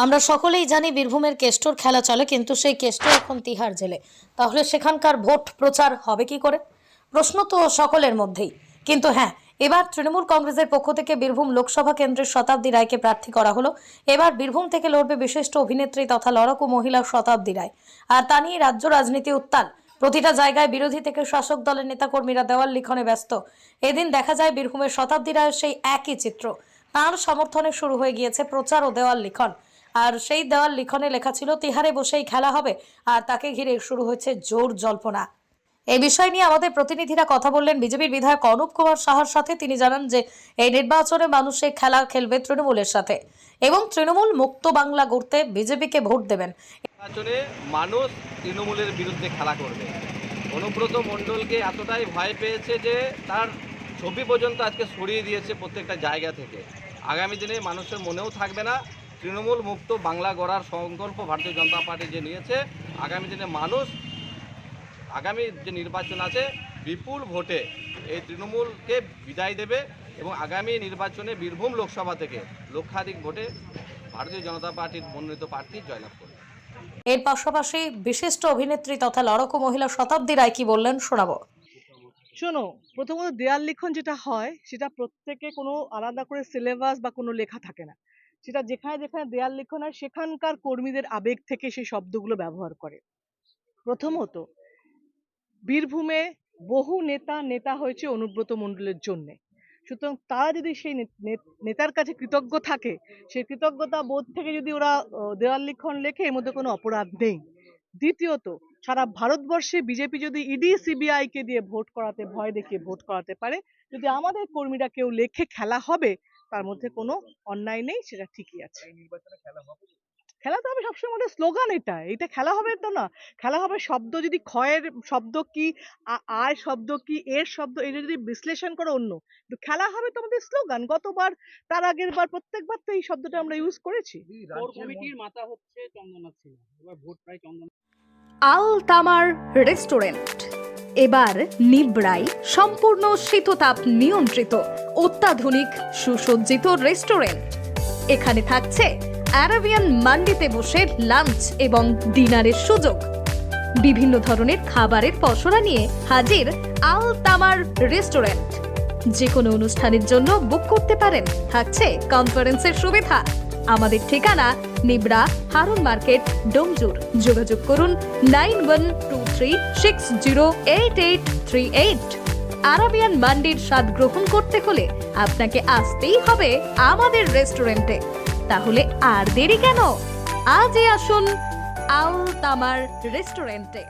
আমরা সকলেই জানি বীরভূমের কেষ্টর খেলা চলে, কিন্তু সেই কেষ্টর এখন তিহার জেলে। তাহলে সেখানকার ভোট প্রচার হবে কি করে? প্রশ্ন তো সকলের মধ্যেই। কিন্তু হ্যাঁ, এবার তৃণমূল কংগ্রেসের পক্ষ থেকে বীরভূম লোকসভা কেন্দ্রের শতাব্দী রায়কে প্রার্থী করা হলো। এবার বীরভূম থেকে লড়বে বিশিষ্ট অভিনেত্রী তথা লড়াকু মহিলা শতাব্দী রায়। আর তা নিয়ে রাজ্য রাজনীতি উত্তাল। প্রতিটা জায়গায় বিরোধী থেকে শাসক দলের নেতাকর্মীরা দেওয়াল লিখনে ব্যস্ত। এদিন দেখা যায় বীরভূমের শতাব্দী রায়ের সেই একই চিত্র। তার সমর্থনে শুরু হয়ে গিয়েছে প্রচার ও দেওয়াল লিখন। আর সেই দেওয়াল লিখনে লেখা ছিল তিহারে বসেই খেলা হবে। আর তাকে ঘিরে শুরু হয়েছে জোর জল্পনা। এই বিষয় নিয়ে আমাদের প্রতিনিধিরা কথা বললেন বিজেপির বিধায়ক অনুপ কুমার সাহার সাথে। তিনি জানান যে এই নির্বাচনে মানুষ এই খেলা খেলবে তৃণমূলের সাথে এবং তৃণমূল মুক্ত বাংলা গড়তে বিজেপিকে ভোট দেবেন। নির্বাচনে মানুষ তৃণমূলের বিরুদ্ধে খেলা করবে। অনুব্রত মণ্ডলকে এতটাই ভয় পেয়েছে যে তার ছবি পর্যন্ত আজকে সরিয়ে দিয়েছে প্রত্যেকটা জায়গা থেকে। আগামী দিনে মানুষের মনেও থাকবে না তৃণমূল মুক্ত বাংলা গড়ার সংকল্প ভারতীয় জনতা পার্টি যে নিয়েছে। আগামী দিনে মানুষ আগামী যে নির্বাচন আছে বিপুল ভোটে এই তৃণমূলকে বিদায় দেবে এবং আগামী নির্বাচনে বীরভূম লোকসভা থেকে লক্ষাধিক ভোটে ভারতীয় জনতা পার্টির মনোনীত প্রার্থী জয়লাভ করবে। এর পাশাপাশি বিশিষ্ট অভিনেত্রী তথা লড়াকু মহিলা শতাব্দী রায় কি বললেন শোনাবো। শোনো, প্রথমত দেয়াল লিখন যেটা হয় সেটা প্রত্যেকে কোনো আলাদা করে সিলেবাস বা কোনো লেখা থাকে না। সেটা যেখানে যেখানে দেয়াল লিখন হয় সেখানকার কর্মীদের আবেগ থেকে সেই শব্দগুলো ব্যবহার করে। প্রথমত, বীরভূমে বহু নেতা হয়েছে অনুব্রত মণ্ডলের জন্যে। সুতরাং তারা যদি সেই নেতার কাছে কৃতজ্ঞ থাকে, সেই কৃতজ্ঞতা বোধ থেকে যদি ওরা দেওয়াল লিখন লেখে, এর মধ্যে কোনো অপরাধ নেই। দ্বিতীয়ত, সারা ভারতবর্ষে বিজেপি যদি ইডি সিবিআই কে দিয়ে ভোট করাতে, ভয় দেখিয়ে ভোট করাতে পারে, যদি আমাদের কর্মীরা কেউ লেখে খেলা হবে, তার মধ্যে কোনো অন্যায় নেই, সেটা ঠিকই আছে। খেলা তো হবে সবসময়, আমাদের স্লোগান এটা খেলা হবে তো না। খেলা হবে শব্দ, যদি ক্ষয়ের শব্দ কি, আর শব্দ কি, এর শব্দ, এটা যদি বিশ্লেষণ করে অন্য, কিন্তু খেলা হবে তো আমাদের স্লোগান। গতবার, তার আগের বার, প্রত্যেকবার তো এই শব্দটা আমরা ইউজ করেছি। কোর কমিটির মাথা হচ্ছে চন্দনা সিনহা, এবার ভোট প্রায় চন্দনা। আল তামার রেস্টুরেন্ট এবার নিবড়াই, সম্পূর্ণ শীততাপ নিয়ন্ত্রিত অত্যাধুনিক সুসজ্জিত রেস্টুরেন্ট। এখানে থাকছে আরাবিয়ান মান্ডিতে বসে লাঞ্চ এবং ডিনারের সুযোগ। বিভিন্ন ধরনের খাবারের পসরা নিয়ে হাজির আল তামার রেস্টুরেন্ট। যে কোনো অনুষ্ঠানের জন্য বুক করতে পারেন, থাকছে কনফারেন্সের সুবিধা। আমাদের ঠিকানা নিবড়া, হারুন মার্কেট, ডোমজুর। যোগাযোগ করুন 9123608838। আরাবিয়ান মান্ডির স্বাদ গ্রহণ করতে হলে আপনাকে আসতেই হবে আমাদের রেস্টুরেন্টে। তাহলে আর দেরি কেন? আজই আসুন আল তামার রেস্টুরেন্টে।